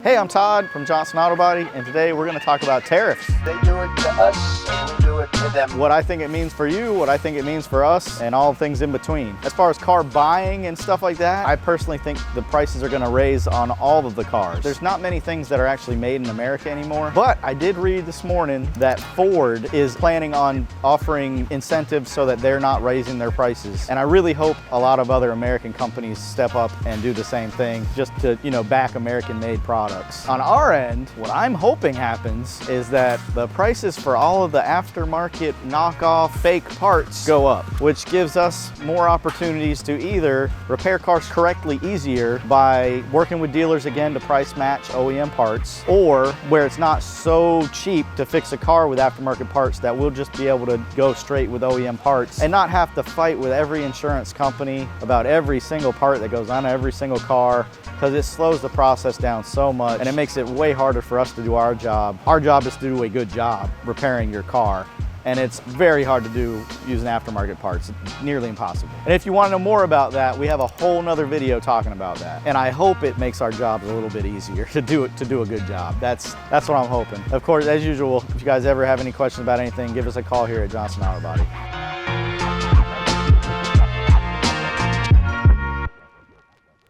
Hey, I'm Todd from Johnson Auto Body, and today we're going to talk about tariffs. They do it to us, and we do it to them. What I think it means for you, what I think it means for us, and all things in between. As far as car buying and stuff like that, I personally think the prices are going to raise on all of the cars. There's not many things that are actually made in America anymore, but I did read this morning that Ford is planning on offering incentives so that they're not raising their prices. And I really hope a lot of other American companies step up and do the same thing, just to, back American-made products. On our end, what I'm hoping happens is that the prices for all of the aftermarket knockoff fake parts go up, which gives us more opportunities to either repair cars correctly easier by working with dealers again to price match OEM parts, or where it's not so cheap to fix a car with aftermarket parts that we'll just be able to go straight with OEM parts and not have to fight with every insurance company about every single part that goes on every single car, because it slows the process down so much and it makes it way harder for us to do our job. Our job is to do a good job repairing your car, and it's very hard to do using aftermarket parts. It's nearly impossible. And if you want to know more about that, we have a whole nother video talking about that. And I hope it makes our jobs a little bit easier to do a good job. That's what I'm hoping. Of course, as usual, if you guys ever have any questions about anything, give us a call here at Johnson Auto Body.